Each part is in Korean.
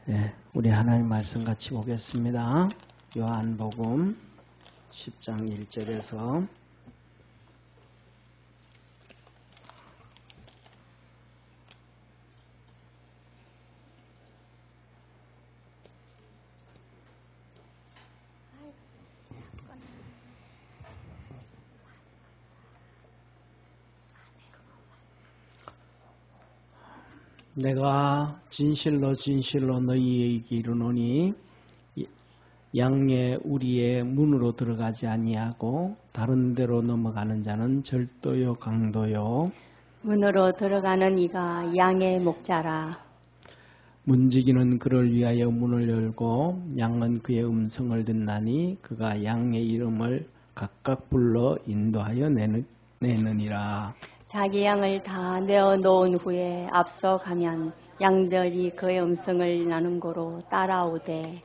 네, 우리 하나님 말씀 같이 보겠습니다. 요한복음 10장 1절에서 내가 진실로 진실로 너희에게 이르노니 양의 우리의 문으로 들어가지 아니하고 다른 데로 넘어가는 자는 절도요 강도요 문으로 들어가는 이가 양의 목자라. 문지기는 그를 위하여 문을 열고 양은 그의 음성을 듣나니 그가 양의 이름을 각각 불러 인도하여 내느니라. 자기 양을 다 내어 놓은 후에 앞서 가면 양들이 그의 음성을 나는 고로 따라오되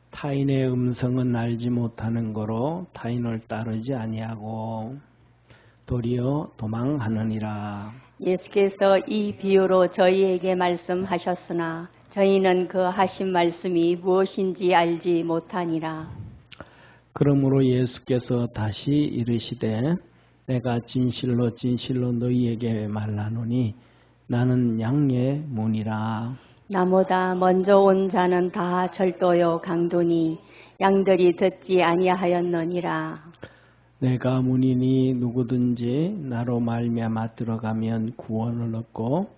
타인의 음성은 알지 못하는 거로 타인을 따르지 아니하고 도리어 도망하느니라. 예수께서 이 비유로 저희에게 말씀하셨으나 저희는 그 하신 말씀이 무엇인지 알지 못하니라. 그러므로 예수께서 다시 이르시되 내가 진실로 진실로 너희에게 말하노니 나는 양의 문이라. 나보다 먼저 온 자는 다 절도요 강도니 양들이 듣지 아니하였느니라. 내가 문이니 누구든지 나로 말미암아 들어가면 구원을 얻고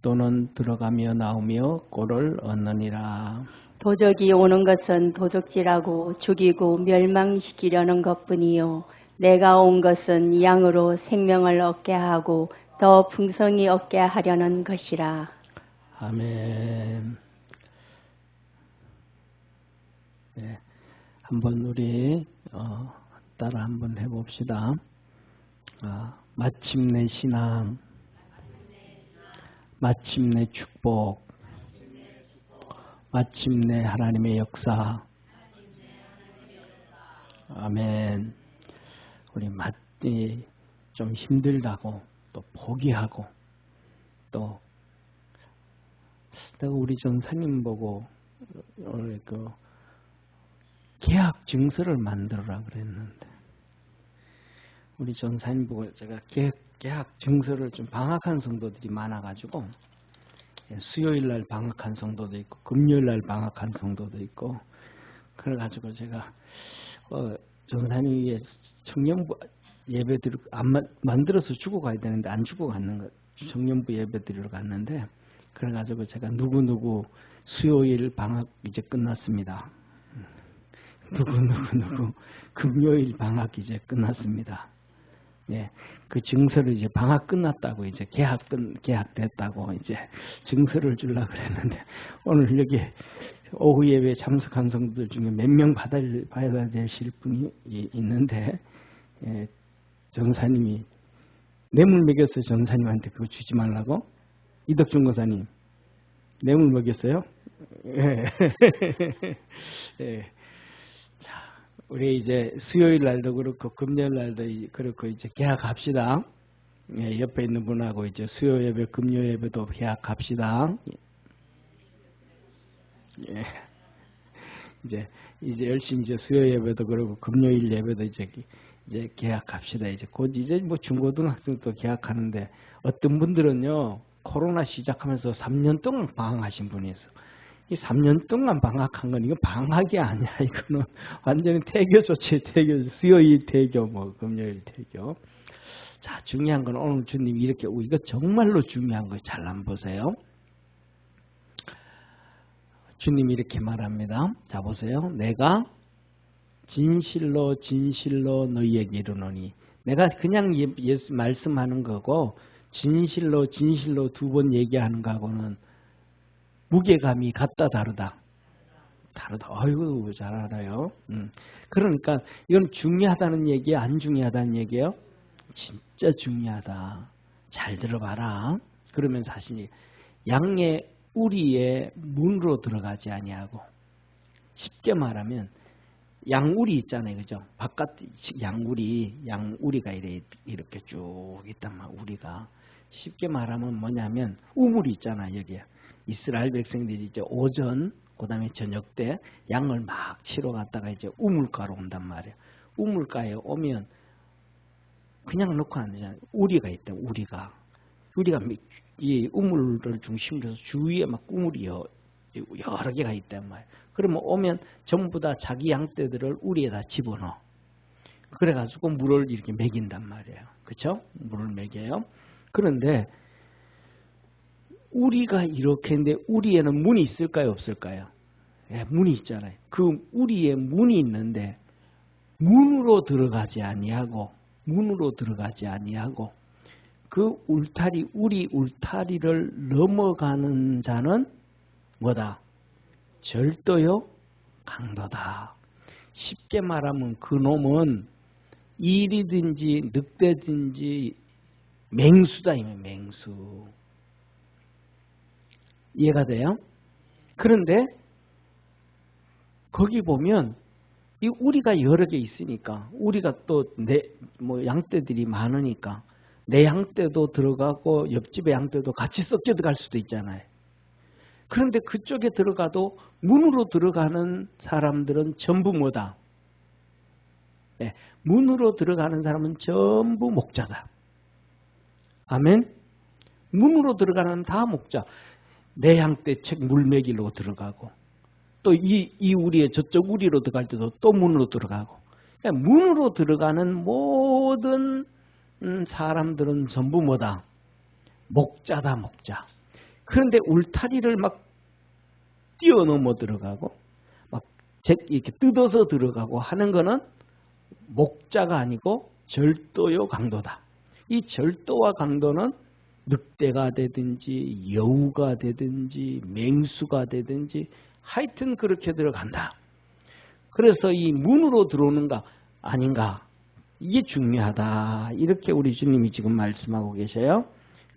또는 들어가며 나오며 꼴을 얻느니라. 도적이 오는 것은 도둑질하고 죽이고 멸망시키려는 것뿐이요 내가 온 것은 양으로 생명을 얻게 하고 더 풍성히 얻게 하려는 것이라. 아멘. 네, 한번 우리 따라 한번 해봅시다. 마침내 신앙, 마침내 축복, 마침내 하나님의 역사. 아멘. 우리 좀 힘들다고 또 포기하고 또 내가 우리 전사님 보고 오늘 그 계약 증서를 만들어라 그랬는데 우리 전사님 보고 제가 계약 증서를 좀 방학한 성도들이 많아가지고 수요일 날 방학한 성도도 있고 금요일 날 방학한 성도도 있고 그래가지고 제가 전사님이 청년부 예배 만들어서 주고 가야 되는데 안 주고 갔는 거 청년부 예배 드리러 갔는데 그래가지고 제가 누구 수요일 방학 이제 끝났습니다. 누구 금요일 방학 이제 끝났습니다. 예, 그 증서를 이제 방학 끝났다고 이제 계약됐다고 이제 증서를 주려고 그랬는데 오늘 여기 오후 예배에 참석한 성도들 중에 몇 명 받아야 되실 분이 있는데 예, 전사님이 뇌물 먹였어요. 전사님한테 그거 주지 말라고. 이덕준 권사님 뇌물 먹였어요? 예. 예. 자, 우리 이제 수요일 날도 그렇고 금요일 날도 그렇고 이제 계약합시다. 예, 옆에 있는 분하고 이제 수요 예배, 금요 예배도 계약합시다. 예. 이제 열심히 이제 수요 예배도 그러고 금요일 예배도 이제 계약합시다. 이제 뭐 중고등학생도 계약하는데 어떤 분들은요 코로나 시작하면서 3년 동안 방학하신 분이 있어. 이 3년 동안 방학한 건 이건 방학이 아니야. 이거는 완전히 태교 조치, 수요일 태교, 뭐 금요일 태교. 자, 중요한 건 오늘 주님 이렇게 이거 정말로 중요한 거 잘 안 보세요. 주님이 이렇게 말합니다. 자 보세요. 내가 진실로 진실로 너희에게 이르노니 내가 그냥 예수 말씀하는 거고 진실로 진실로 두 번 얘기하는 거하고는 무게감이 같다 다르다. 아이고 잘 알아요. 그러니까 이건 중요하다는 얘기예요? 안 중요하다는 얘기예요? 진짜 중요하다. 잘 들어봐라. 그러면 자신이 양의 우리의 문으로 들어가지 아니하고 쉽게 말하면 양우리 있잖아요. 그죠? 바깥 양우리가 이렇게 쭉 있단 말이야. 우리가 쉽게 말하면 뭐냐면 우물이 있잖아. 여기에 이스라엘 백성들이 이제 오전, 그 다음에 저녁 때 양을 막 치러 갔다가 이제 우물가로 온단 말이에요. 우물가에 오면 그냥 놓고 안 되잖아요. 우리가 있다, 우리가 이 우물을 중심으로 해서 주위에 막 우물이 여러 개가 있단 말이에요. 그러면 오면 전부 다 자기 양떼들을 우리에다 집어넣어. 그래가지고 물을 이렇게 먹인단 말이에요. 그렇죠? 물을 먹여요. 그런데 우리가 이렇게 했는데 우리에는 문이 있을까요? 없을까요? 예, 문이 있잖아요. 그 우리에 문이 있는데 문으로 들어가지 아니하고 그 울타리, 우리 울타리를 넘어가는 자는 뭐다? 절도요, 강도다. 쉽게 말하면 그 놈은 일이든지 늑대든지 맹수다, 맹수. 이해가 돼요? 그런데 거기 보면 이 우리가 여러 개 있으니까 우리가 또 양떼들이 많으니까 내 양떼도 들어가고 옆집의 양떼도 같이 섞여 들어갈 수도 있잖아요. 그런데 그쪽에 들어가도 문으로 들어가는 사람들은 전부 뭐다? 네, 문으로 들어가는 사람은 전부 목자다. 아멘? 문으로 들어가는 다 목자. 내 양떼 책 물매기로 들어가고 또 이 우리의 저쪽 우리로 들어갈 때도 또 문으로 들어가고 그러니까 문으로 들어가는 모든 사람들은 전부 뭐다? 목자다, 목자. 그런데 울타리를 막 뛰어넘어 들어가고 막 이렇게 뜯어서 들어가고 하는 거는 목자가 아니고 절도요, 강도다. 이 절도와 강도는 늑대가 되든지 여우가 되든지 맹수가 되든지 하여튼 그렇게 들어간다. 그래서 이 문으로 들어오는가 아닌가 이게 중요하다. 이렇게 우리 주님이 지금 말씀하고 계셔요.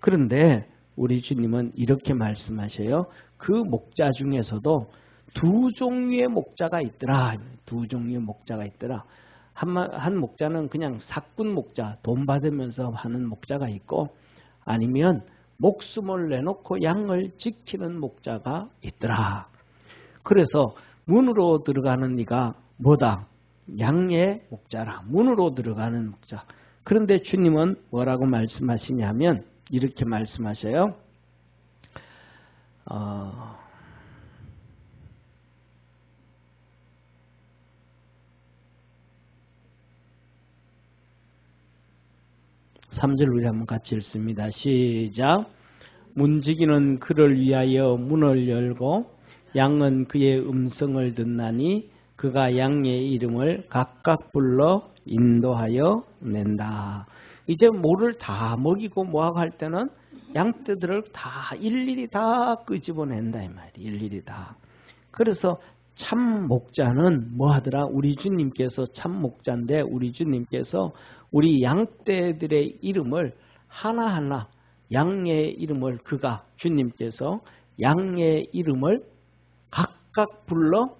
그런데 우리 주님은 이렇게 말씀하셔요. 그 목자 중에서도 두 종류의 목자가 있더라. 두 종류의 목자가 있더라. 한 목자는 그냥 사꾼 목자, 돈 받으면서 하는 목자가 있고 아니면 목숨을 내놓고 양을 지키는 목자가 있더라. 그래서 문으로 들어가는 이가 뭐다? 양의 목자라. 문으로 들어가는 목자. 그런데 주님은 뭐라고 말씀하시냐면 이렇게 말씀하셔요. 3절 우리 한번 같이 읽습니다. 시작. 문지기는 그를 위하여 문을 열고 양은 그의 음성을 듣나니 그가 양의 이름을 각각 불러 인도하여 낸다. 이제 모를 다 먹이고 뭐하고 할 때는 양떼들을 다 일일이 다 끄집어낸다 이 말이에요. 일일이 다. 그래서 참 목자는 뭐 하더라? 우리 주님께서 참 목자인데 우리 주님께서 우리 양떼들의 이름을 하나하나 양의 이름을 그가 주님께서 양의 이름을 각각 불러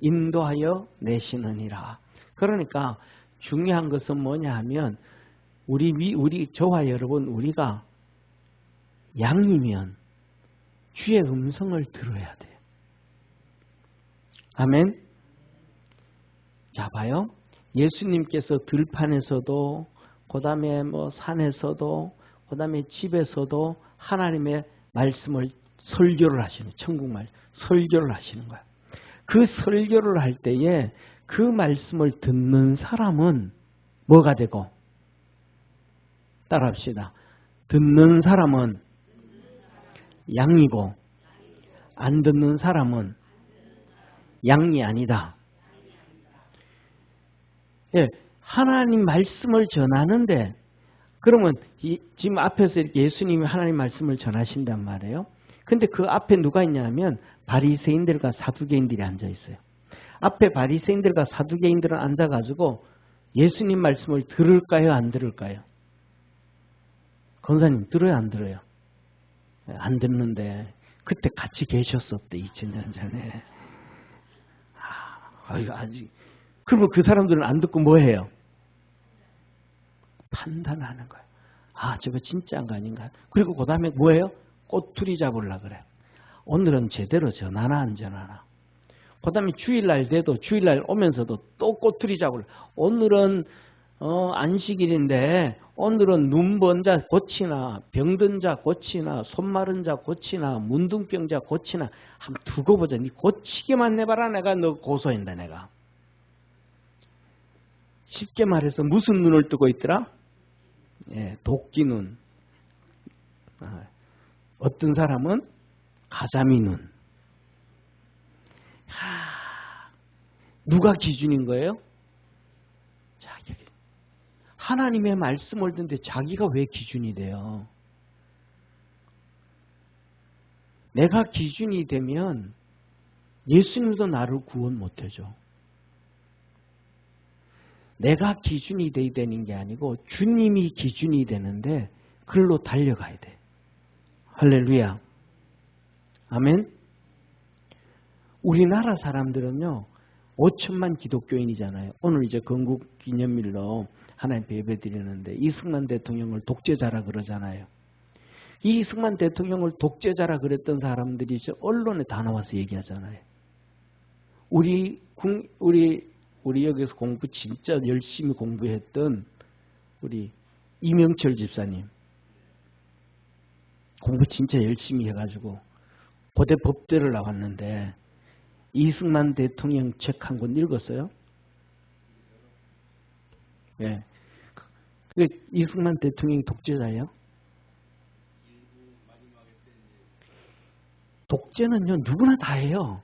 인도하여 내시느니라. 그러니까 중요한 것은 뭐냐 하면 우리 저와 여러분 우리가 양이면 주의 음성을 들어야 돼요. 아멘. 자 봐요. 예수님께서 들판에서도 그다음에 산에서도 그다음에 집에서도 하나님의 말씀을 설교를 하시는 천국말 설교를 하시는 거야. 그 설교를 할 때에 그 말씀을 듣는 사람은 뭐가 되고 따라합시다. 듣는 사람은 양이고 안 듣는 사람은 양이 아니다. 예, 하나님 말씀을 전하는데 그러면 지금 앞에서 이렇게 예수님이 하나님 말씀을 전하신단 말이에요. 근데 그 앞에 누가 있냐면 바리새인들과 사두개인들이 앉아 있어요. 앞에 바리새인들과 사두개인들은 앉아가지고 예수님 말씀을 들을까요? 안 들을까요? 권사님 들어요? 안 들어요? 안 듣는데 그때 같이 계셨었대 2000년 전에. 아직 그러면 그 사람들은 안 듣고 뭐 해요? 판단하는 거예요. 아 저거 진짜인가 아닌가. 그리고 그 다음에 뭐예요? 꼬투리 잡으려고 그래요. 오늘은 제대로 전하나 안 전하나. 그 다음에 주일날 돼도 주일날 오면서도 또 꼬투리 잡으려. 오늘은 안식일인데 오늘은 눈먼 자 고치나 병든 자 고치나 손 마른 자 고치나 문둥병자 고치나 한번 두고 보자. 니 고치게만 내봐라. 내가 너 고소한다 내가. 쉽게 말해서 무슨 눈을 뜨고 있더라? 예, 도끼 눈. 어떤 사람은 가자미 눈. 누가 기준인 거예요? 자기. 하나님의 말씀을 듣는데 자기가 왜 기준이 돼요? 내가 기준이 되면 예수님도 나를 구원 못 해줘. 내가 기준이 돼야 되는 게 아니고 주님이 기준이 되는데 그걸로 달려가야 돼. 할렐루야. 아멘. 우리나라 사람들은요 5천만 기독교인이잖아요. 오늘 이제 건국 기념일로 하나님 예배 드리는데 이승만 대통령을 독재자라 그러잖아요. 이 이승만 대통령을 독재자라 그랬던 사람들이 저 언론에 다 나와서 얘기하잖아요. 우리 여기서 공부 진짜 열심히 공부했던 우리 이명철 집사님 공부 진짜 열심히 해가지고 고대 법대를 나왔는데 이승만 대통령 책 한 권 읽었어요? 예. 이승만 대통령이 독재자예요? 독재는요 누구나 다 해요.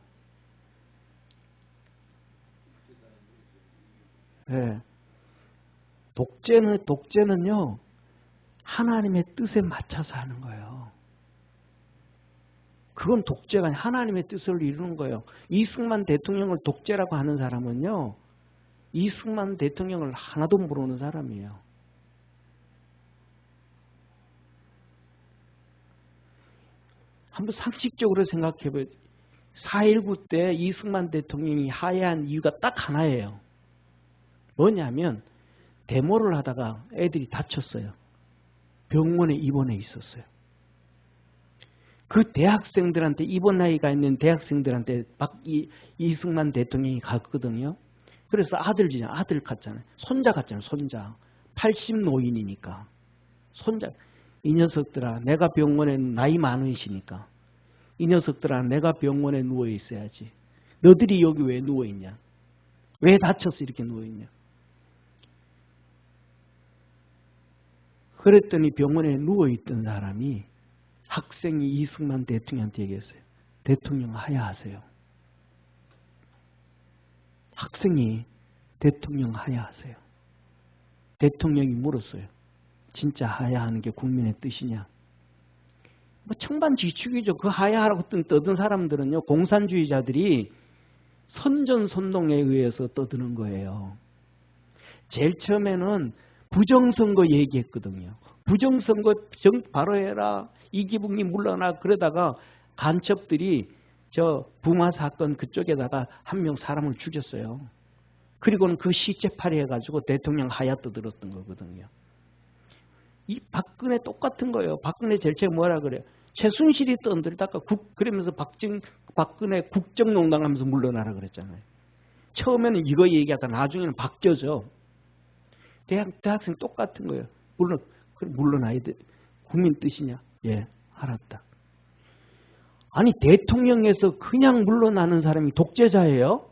예. 독재는요 하나님의 뜻에 맞춰서 하는 거예요. 그건 독재가 아니라 하나님의 뜻을 이루는 거예요. 이승만 대통령을 독재라고 하는 사람은요 이승만 대통령을 하나도 모르는 사람이에요. 한번 상식적으로 생각해 보세요. 4.19 때 이승만 대통령이 하야한 이유가 딱 하나예요. 뭐냐면 데모를 하다가 애들이 다쳤어요. 병원에 입원해 있었어요. 그 대학생들한테 입원하에 가 있는 대학생들한테 이승만 대통령이 갔거든요. 그래서 아들 갔잖아요. 손자 갔잖아요. 손자. 80 노인이니까. 손자. 이 녀석들아 내가 병원에 나이 많으시니까 이 녀석들아 내가 병원에 누워 있어야지. 너들이 여기 왜 누워 있냐? 왜 다쳐서 이렇게 누워 있냐? 그랬더니 병원에 누워 있던 사람이 학생이 이승만 대통령한테 얘기했어요. 대통령 하야하세요. 학생이 대통령 하야하세요. 대통령이 물었어요. 진짜 하야하는 게 국민의 뜻이냐? 뭐 천반지축이죠. 그 하야하라고 떠든 사람들은요. 공산주의자들이 선전선동에 의해서 떠드는 거예요. 제일 처음에는 부정선거 얘기했거든요. 부정선거 바로 해라. 이기붕이 물러나. 그러다가 간첩들이 저 부마 사건 그쪽에다가 한 명 사람을 죽였어요. 그리고는 그 시체팔이 해가지고 대통령 하야 떠들었던 거거든요. 이 박근혜 똑같은 거예요. 박근혜 제일 처음 뭐라 그래요? 최순실이 떠들다가 그러면서 박근혜 국정농단 하면서 물러나라 그랬잖아요. 처음에는 이거 얘기하다 나중에는 바뀌어져. 대학생 똑같은 거예요. 물러나야 돼. 국민 뜻이냐? 예, 알았다. 아니 대통령에서 그냥 물러나는 사람이 독재자예요?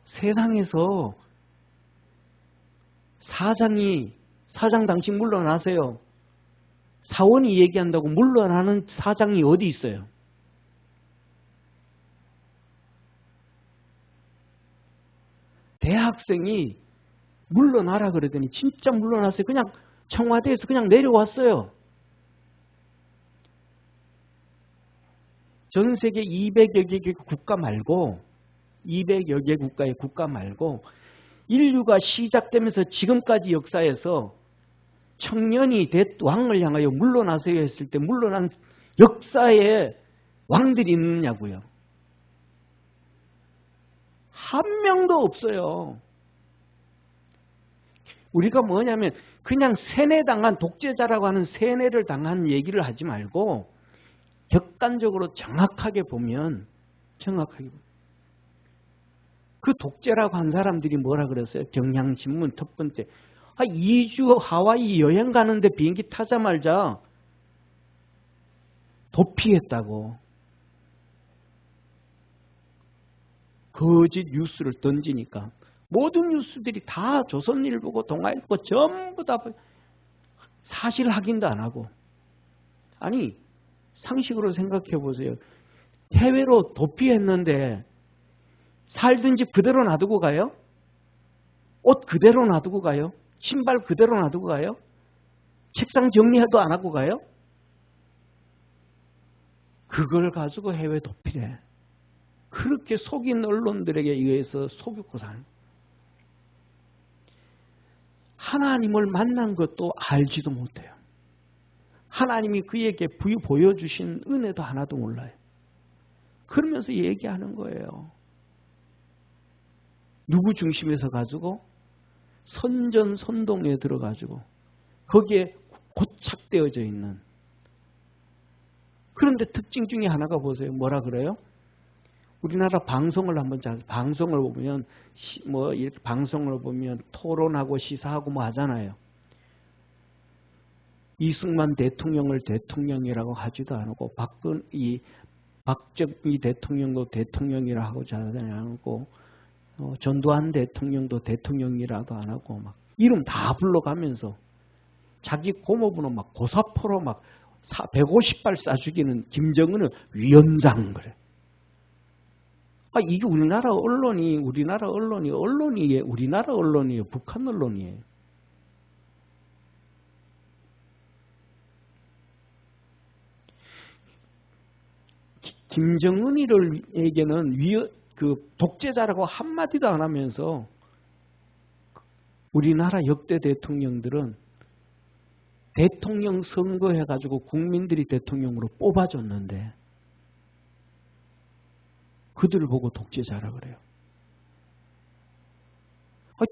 세상에서 사장 당신 물러나세요. 사원이 얘기한다고 물러나는 사장이 어디 있어요? 대학생이 물러나라 그러더니 진짜 물러났어요. 그냥 청와대에서 그냥 내려왔어요. 전 세계 200여 개 국가 말고 200여 개 국가의 국가 말고 인류가 시작되면서 지금까지 역사에서 청년이 왕을 향하여 물러나세요 했을 때 물러난 역사에 왕들이 있느냐고요. 한 명도 없어요. 우리가 뭐냐면 그냥 세뇌당한 독재자라고 하는 세뇌를 당한 얘기를 하지 말고 객관적으로 정확하게 보면 그 독재라고 한 사람들이 뭐라 그랬어요? 경향신문 첫 번째. 2주 하와이 여행 가는데 비행기 타자마자 도피했다고. 거짓 뉴스를 던지니까 모든 뉴스들이 다 조선일보고 동아일보 전부 다 사실 확인도 안 하고. 아니 상식으로 생각해 보세요. 해외로 도피했는데 살던 집 그대로 놔두고 가요? 옷 그대로 놔두고 가요? 신발 그대로 놔두고 가요? 책상 정리해도 안 하고 가요? 그걸 가지고 해외 도피래. 그렇게 속인 언론들에게 의해서 속이고 사는. 하나님을 만난 것도 알지도 못해요. 하나님이 그에게 보여주신 은혜도 하나도 몰라요. 그러면서 얘기하는 거예요. 누구 중심에서 가지고 선전선동에 들어가지고 거기에 고착되어져 있는. 그런데 특징 중에 하나가 보세요. 뭐라 그래요? 우리나라 방송을 한번 방송을 보면 뭐 이렇게 방송을 보면 토론하고 시사하고 뭐 하잖아요. 이승만 대통령을 대통령이라고 하지도 않고 박정희 대통령도 대통령이라고 하지 않고 전두환 대통령도 대통령이라도 안 하고 막 이름 다 불러가면서 자기 고모부는 막 고사포로 막 150발 쏴죽이는 김정은은 위원장 그래. 이게 우리나라 언론이에요. 우리나라 언론이에요. 북한 언론이에요. 김정은이에게는 독재자라고 한마디도 안 하면서 우리나라 역대 대통령들은 대통령 선거해가지고 국민들이 대통령으로 뽑아줬는데 그들을 보고 독재자라 그래요.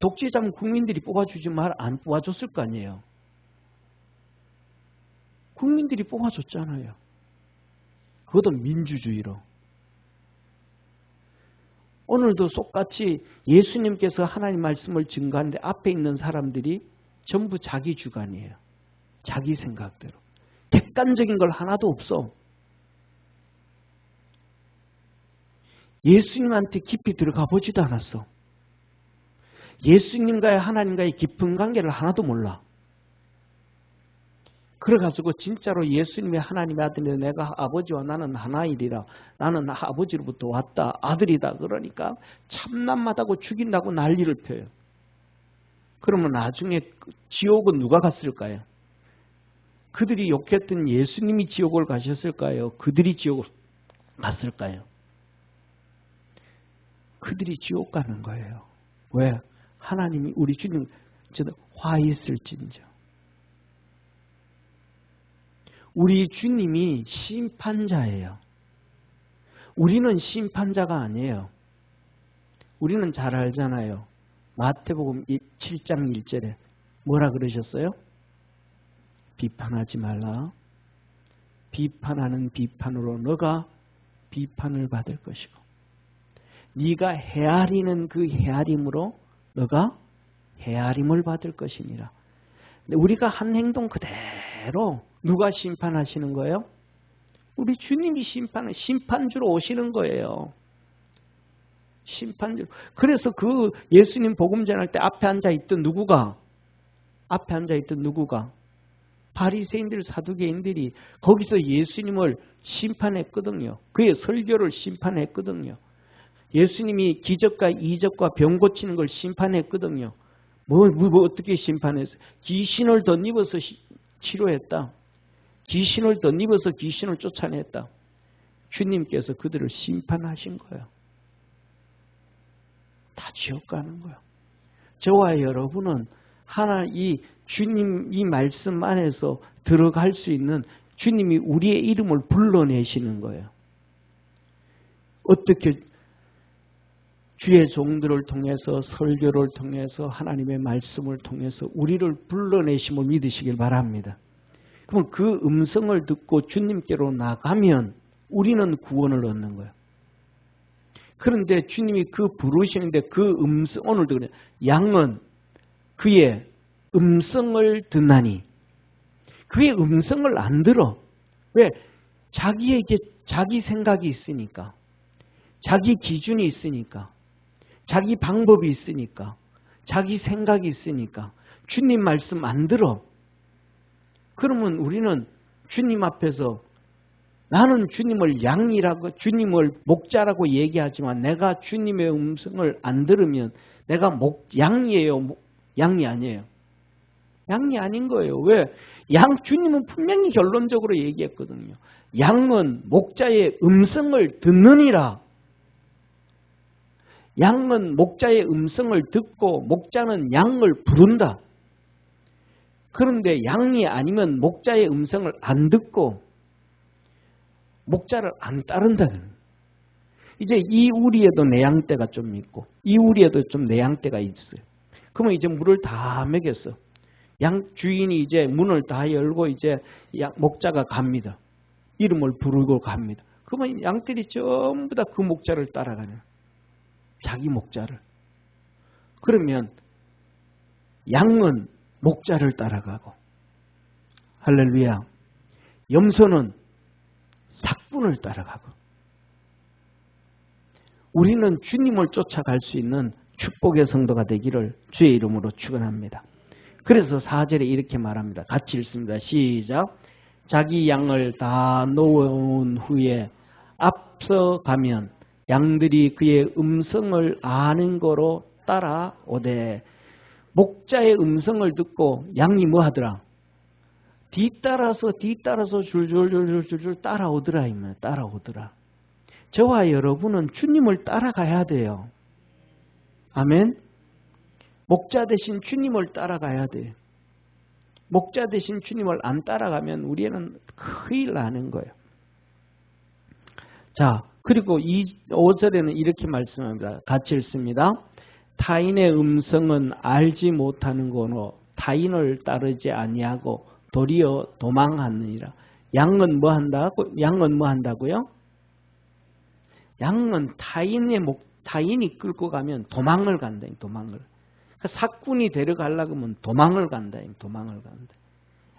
독재자면 국민들이 뽑아주지 안 뽑아줬을 거 아니에요. 국민들이 뽑아줬잖아요. 그것도 민주주의로. 오늘도 똑같이 예수님께서 하나님 말씀을 증거하는데 앞에 있는 사람들이 전부 자기 주관이에요. 자기 생각대로. 객관적인 걸 하나도 없어. 예수님한테 깊이 들어가 보지도 않았어. 예수님과의 하나님과의 깊은 관계를 하나도 몰라. 그래가지고 진짜로 예수님의 하나님의 아들이 내가 아버지와 나는 하나이리라. 나는 아버지로부터 왔다. 아들이다. 그러니까 참남하다고 죽인다고 난리를 펴요. 그러면 나중에 지옥은 누가 갔을까요? 그들이 욕했던 예수님이 지옥을 가셨을까요? 그들이 지옥을 갔을까요? 그들이 지옥 가는 거예요. 왜? 하나님이 우리 주님 화 있을진저. 우리 주님이 심판자예요. 우리는 심판자가 아니에요. 우리는 잘 알잖아요. 마태복음 7장 1절에 뭐라 그러셨어요? 비판하지 말라. 비판하는 비판으로 너가 비판을 받을 것이고 네가 헤아리는 그 헤아림으로 너가 헤아림을 받을 것이니라. 우리가 한 행동 그대로 누가 심판하시는 거예요? 우리 주님이 심판주로 오시는 거예요. 심판주. 그래서 그 예수님 복음 전할 때 앞에 앉아 있던 누구가 바리새인들 사두개인들이 거기서 예수님을 심판했거든요. 그의 설교를 심판했거든요. 예수님이 기적과 이적과 병 고치는 걸 심판했거든요. 뭐 어떻게 심판했어요? 귀신을 덧입어서 치료했다. 귀신을 덧입어서 귀신을 쫓아냈다. 주님께서 그들을 심판하신 거예요. 다 지옥 가는 거예요. 저와 여러분은 이 주님 이 말씀 안에서 들어갈 수 있는 주님이 우리의 이름을 불러내시는 거예요. 어떻게 주의 종들을 통해서 설교를 통해서 하나님의 말씀을 통해서 우리를 불러내심을 믿으시길 바랍니다. 그럼 그 음성을 듣고 주님께로 나가면 우리는 구원을 얻는 거예요. 그런데 주님이 그 부르시는데 그 음성, 오늘도 그래요. 양은 그의 음성을 듣나니. 그의 음성을 안 들어. 왜? 자기에게 자기 생각이 있으니까. 자기 기준이 있으니까. 자기 방법이 있으니까. 자기 생각이 있으니까. 주님 말씀 안 들어. 그러면 우리는 주님 앞에서 나는 주님을 양이라고, 주님을 목자라고 얘기하지만 내가 주님의 음성을 안 들으면 내가 양이에요? 양이 아니에요? 양이 아닌 거예요. 왜? 주님은 분명히 결론적으로 얘기했거든요. 양은 목자의 음성을 듣느니라. 양은 목자의 음성을 듣고 목자는 양을 부른다. 그런데 양이 아니면 목자의 음성을 안 듣고 목자를 안 따른다는. 이제 이 우리에도 내양떼가 좀 있고 이 우리에도 좀 내양떼가 있어요. 그러면 이제 물을 다 먹였어. 양 주인이 이제 문을 다 열고 이제 목자가 갑니다. 이름을 부르고 갑니다. 그러면 양떼들이 전부 다 그 목자를 따라가는. 자기 목자를. 그러면 양은 목자를 따라가고 할렐루야. 염소는 삭분을 따라가고 우리는 주님을 쫓아갈 수 있는 축복의 성도가 되기를 주의 이름으로 축원합니다. 그래서 4절에 이렇게 말합니다. 같이 읽습니다. 시작. 자기 양을 다 놓은 후에 앞서 가면 양들이 그의 음성을 아는 거로 따라오되. 목자의 음성을 듣고 양이 뭐 하더라? 뒤따라서 줄줄줄 따라오더라. 따라오더라. 저와 여러분은 주님을 따라가야 돼요. 아멘. 목자 대신 주님을 따라가야 돼요. 목자 대신 주님을 안 따라가면 우리는 큰일 나는 거예요. 자, 그리고 5절에는 이렇게 말씀합니다. 같이 읽습니다. 타인의 음성은 알지 못하는 거로 타인을 따르지 아니하고 도리어 도망하느니라. 양은 뭐 한다고요? 양은 타인이 끌고 가면 도망을 간다. 도망을. 사꾼이 데려가려고 하면 도망을 간다. 도망을 간다.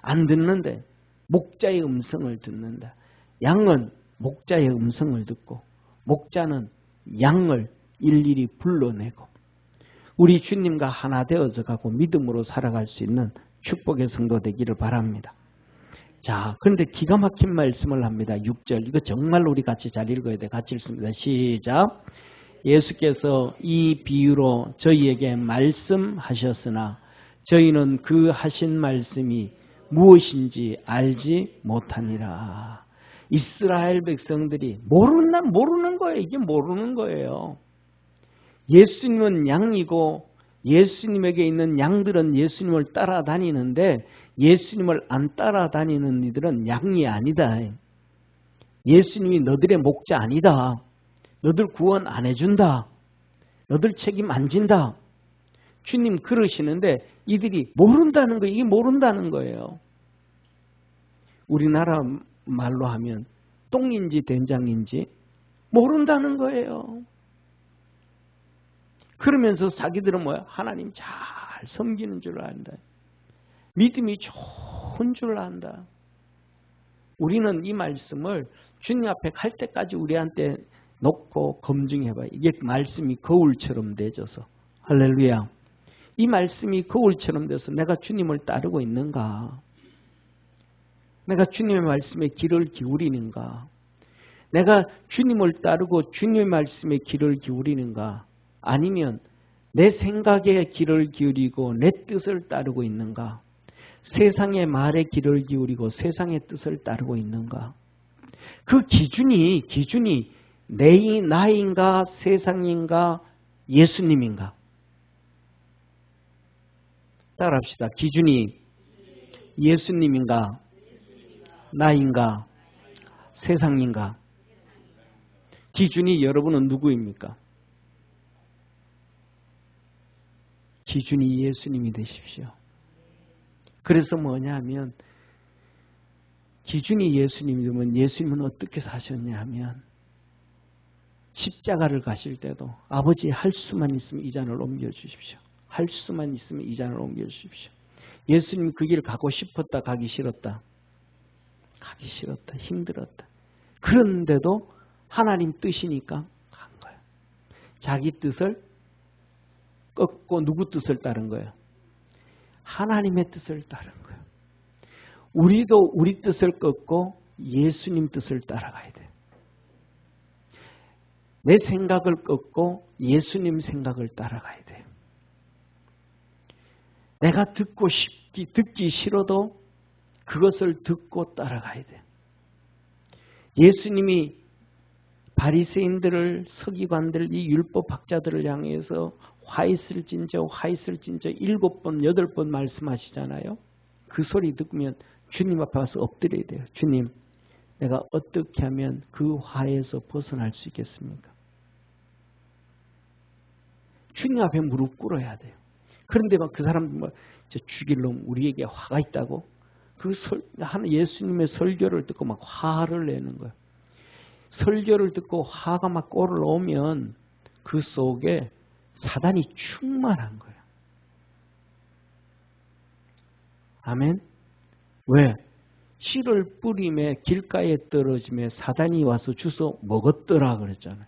안 듣는데 목자의 음성을 듣는다. 양은 목자의 음성을 듣고 목자는 양을 일일이 불러내고 우리 주님과 하나 되어져 가고 믿음으로 살아갈 수 있는 축복의 성도 되기를 바랍니다. 자, 그런데 기가 막힌 말씀을 합니다. 6절. 이거 정말 우리 같이 잘 읽어야 돼. 같이 읽습니다. 시작. 예수께서 이 비유로 저희에게 말씀하셨으나 저희는 그 하신 말씀이 무엇인지 알지 못하니라. 이스라엘 백성들이 모르는 거예요. 이게 모르는 거예요. 예수님은 양이고 예수님에게 있는 양들은 예수님을 따라다니는데 예수님을 안 따라다니는 이들은 양이 아니다. 예수님이 너들의 목자 아니다. 너들 구원 안 해준다. 너들 책임 안 진다. 주님 그러시는데 이들이 모른다는 거예요. 이게 모른다는 거예요. 우리나라 말로 하면 똥인지 된장인지 모른다는 거예요. 그러면서 자기들은 뭐야? 하나님 잘 섬기는 줄 안다. 믿음이 좋은 줄 안다. 우리는 이 말씀을 주님 앞에 갈 때까지 우리한테 놓고 검증해봐요. 이게 말씀이 거울처럼 내줘서. 할렐루야. 이 말씀이 거울처럼 돼서 내가 주님을 따르고 있는가? 내가 주님의 말씀에 귀를 기울이는가? 내가 주님을 따르고 주님의 말씀에 귀를 기울이는가? 아니면 내 생각에 귀를 기울이고 내 뜻을 따르고 있는가? 세상의 말에 귀를 기울이고 세상의 뜻을 따르고 있는가? 그 기준이 나인가 세상인가 예수님인가? 따라합시다. 기준이 예수님인가 나인가 세상인가? 기준이 여러분은 누구입니까? 기준이 예수님이 되십시오. 그래서 뭐냐 하면 기준이 예수님이 되면 예수님은 어떻게 사셨냐 하면 십자가를 가실 때도 아버지 할 수만 있으면 이 잔을 옮겨주십시오. 할 수만 있으면 이 잔을 옮겨주십시오. 예수님 그 길 가고 싶었다 가기 싫었다. 가기 싫었다. 힘들었다. 그런데도 하나님 뜻이니까 간 거예요. 자기 뜻을 꺾고 누구 뜻을 따른 거예요? 하나님의 뜻을 따른 거예요. 우리도 우리 뜻을 꺾고 예수님 뜻을 따라가야 돼요. 내 생각을 꺾고 예수님 생각을 따라가야 돼요. 내가 듣기 싫어도 그것을 듣고 따라가야 돼요. 예수님이 바리새인들을 서기관들 이 율법학자들을 향해서 화 있을진저 7번 8번 말씀하시잖아요. 그 소리 듣으면 주님 앞에 와서 엎드려야 돼요. 주님, 내가 어떻게 하면 그 화에서 벗어날 수 있겠습니까? 주님 앞에 무릎 꿇어야 돼요. 그런데 막 그 사람 죽일 놈 우리에게 화가 있다고 예수님의 설교를 듣고 막 화를 내는 거예요. 설교를 듣고 화가 막 올라오면 그 속에 사단이 충만한 거예요. 아멘? 왜? 씨를 뿌림에 길가에 떨어짐에 사단이 와서 주워 먹었더라 그랬잖아요.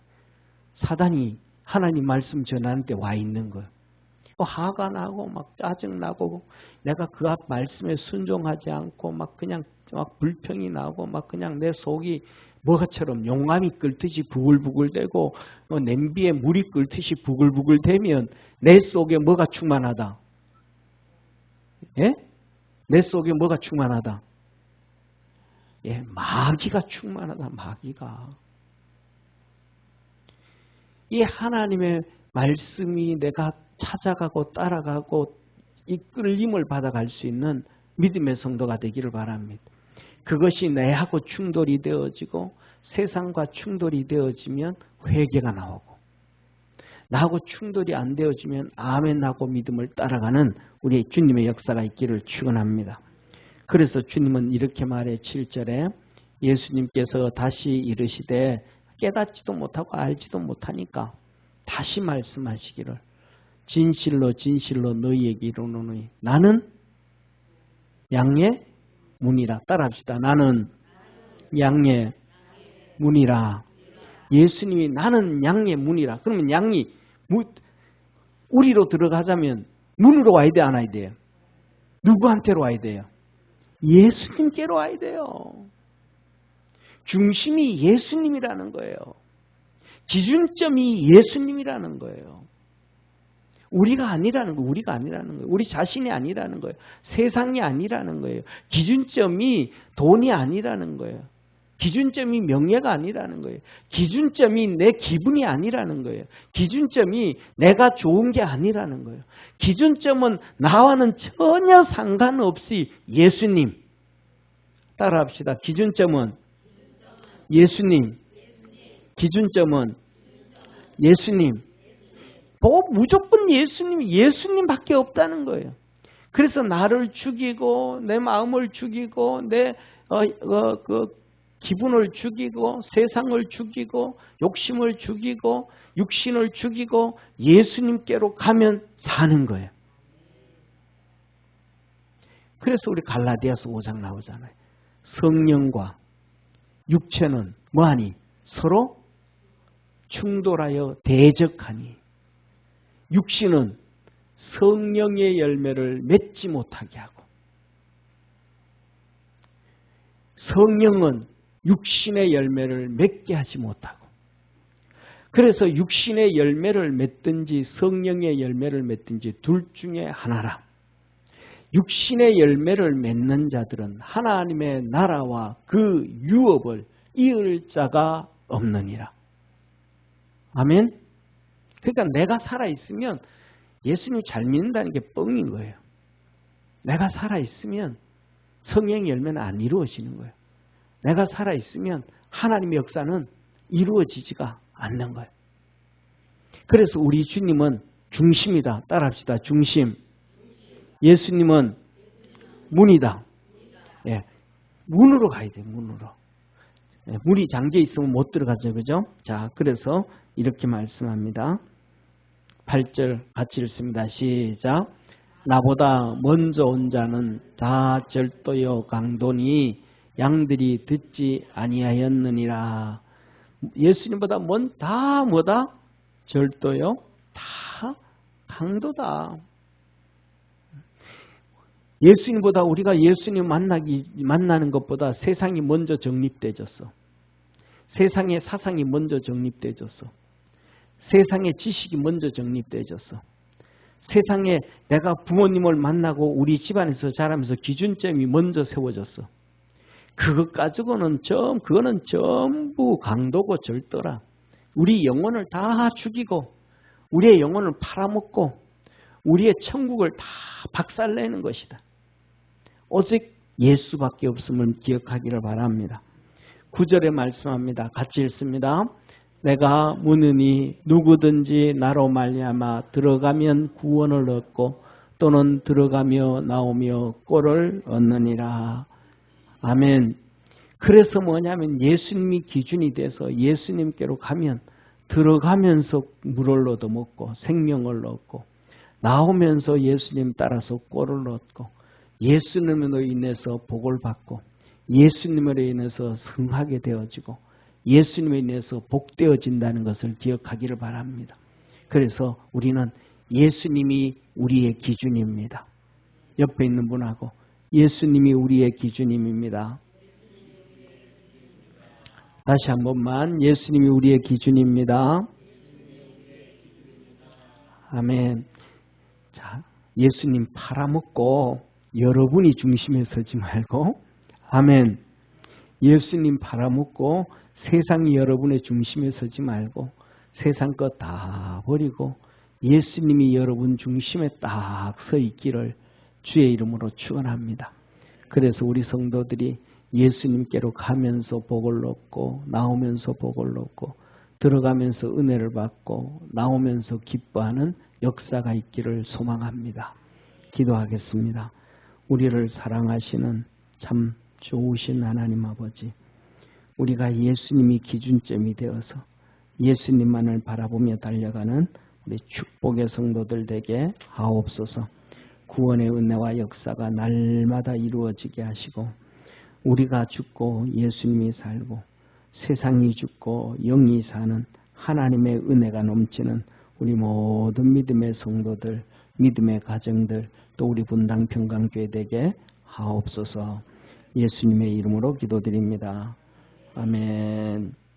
사단이 하나님 말씀 전하는 데 와 있는 거예요. 화가 나고 막 짜증 나고 내가 그 앞 말씀에 순종하지 않고 막 그냥 막 불평이 나고 막 그냥 내 속이 뭐가처럼 용암이 끓듯이 부글부글대고 냄비에 물이 끓듯이 부글부글대면 내 속에 뭐가 충만하다? 예? 내 속에 뭐가 충만하다? 예, 마귀가 충만하다. 마귀가. 이 하나님의 말씀이 내가 찾아가고 따라가고 이끌림을 받아갈 수 있는 믿음의 성도가 되기를 바랍니다. 그것이 내하고 충돌이 되어지고 세상과 충돌이 되어지면 회개가 나오고 나하고 충돌이 안 되어지면 아멘하고 믿음을 따라가는 우리 주님의 역사가 있기를 축원합니다. 그래서 주님은 이렇게 말해 7절에 예수님께서 다시 이르시되 깨닫지도 못하고 알지도 못하니까 다시 말씀하시기를 진실로 진실로 너희에게 이르노니 나는 양의 문이라. 따라합시다. 나는 양의 문이라. 예수님이 나는 양의 문이라. 그러면 양이 우리로 들어가자면 문으로 와야 돼, 안 와야 돼요? 누구한테로 와야 돼요? 예수님께로 와야 돼요. 중심이 예수님이라는 거예요. 기준점이 예수님이라는 거예요. 우리가 아니라는 거예요. 우리가 아니라는 거예요. 우리 자신이 아니라는 거예요. 세상이 아니라는 거예요. 기준점이 돈이 아니라는 거예요. 기준점이 명예가 아니라는 거예요. 기준점이 내 기분이 아니라는 거예요. 기준점이 내가 좋은 게 아니라는 거예요. 기준점은 나와는 전혀 상관없이 예수님. 따라합시다. 기준점은 예수님. 기준점은 예수님. 무조건 예수님밖에 없다는 거예요. 그래서 나를 죽이고 내 마음을 죽이고 내 기분을 죽이고 세상을 죽이고 욕심을 죽이고 육신을 죽이고 예수님께로 가면 사는 거예요. 그래서 우리 갈라디아서 5장 나오잖아요. 성령과 육체는 뭐하니? 서로 충돌하여 대적하니 육신은 성령의 열매를 맺지 못하게 하고 성령은 육신의 열매를 맺게 하지 못하고 그래서 육신의 열매를 맺든지 성령의 열매를 맺든지 둘 중에 하나라. 육신의 열매를 맺는 자들은 하나님의 나라와 그 유업을 이을 자가 없느니라. 아멘. 그러니까 내가 살아있으면 예수님 잘 믿는다는 게 뻥인 거예요. 내가 살아있으면 성령의 열매는 안 이루어지는 거예요. 내가 살아있으면 하나님의 역사는 이루어지지가 않는 거예요. 그래서 우리 주님은 중심이다. 따라합시다. 중심. 예수님은 문이다. 예, 문으로 가야 돼. 문으로. 예, 문이 잠겨 있으면 못 들어가죠. 그죠? 자, 그래서 이렇게 말씀합니다. 8절 같이 읽습니다. 시작. 나보다 먼저 온 자는 다 절도요 강도니 양들이 듣지 아니하였느니라. 예수님보다 다 뭐다? 절도요? 다 강도다. 예수님보다 우리가 예수님 만나는 것보다 세상이 먼저 정립되졌어. 세상의 사상이 먼저 정립되졌어. 세상의 지식이 먼저 정립되졌어. 세상에 내가 부모님을 만나고 우리 집안에서 자라면서 기준점이 먼저 세워졌어. 그것 가지고는 그거는 전부 강도고 절도라. 우리 영혼을 다 죽이고 우리의 영혼을 팔아먹고 우리의 천국을 다 박살내는 것이다. 오직 예수밖에 없음을 기억하기를 바랍니다. 9절에 말씀합니다. 같이 읽습니다. 내가 문으니 누구든지 나로 말미암아 들어가면 구원을 얻고 또는 들어가며 나오며 꼴을 얻느니라. 아멘. 그래서 뭐냐면 예수님이 기준이 돼서 예수님께로 가면 들어가면서 물을 얻어먹고 생명을 얻고 나오면서 예수님 따라서 꼴을 얻고 예수님으로 인해서 복을 받고 예수님으로 인해서 승하게 되어지고 예수님에 인해서 복되어진다는 것을 기억하기를 바랍니다. 그래서 우리는 예수님이 우리의 기준입니다. 옆에 있는 분하고 예수님이 우리의 기준입니다. 다시 한 번만 예수님이 우리의 기준입니다. 아멘. 자, 예수님 팔아먹고 여러분이 중심에 서지 말고 아멘. 예수님 팔아먹고 세상이 여러분의 중심에 서지 말고 세상 것 다 버리고 예수님이 여러분 중심에 딱 서 있기를 주의 이름으로 축원합니다. 그래서 우리 성도들이 예수님께로 가면서 복을 얻고 나오면서 복을 얻고 들어가면서 은혜를 받고 나오면서 기뻐하는 역사가 있기를 소망합니다. 기도하겠습니다. 우리를 사랑하시는 참 좋으신 하나님 아버지, 우리가 예수님이 기준점이 되어서 예수님만을 바라보며 달려가는 우리 축복의 성도들 되게 하옵소서. 구원의 은혜와 역사가 날마다 이루어지게 하시고 우리가 죽고 예수님이 살고 세상이 죽고 영이 사는 하나님의 은혜가 넘치는 우리 모든 믿음의 성도들, 믿음의 가정들, 또 우리 분당 평강교회 되게 하옵소서. 예수님의 이름으로 기도드립니다. 아멘.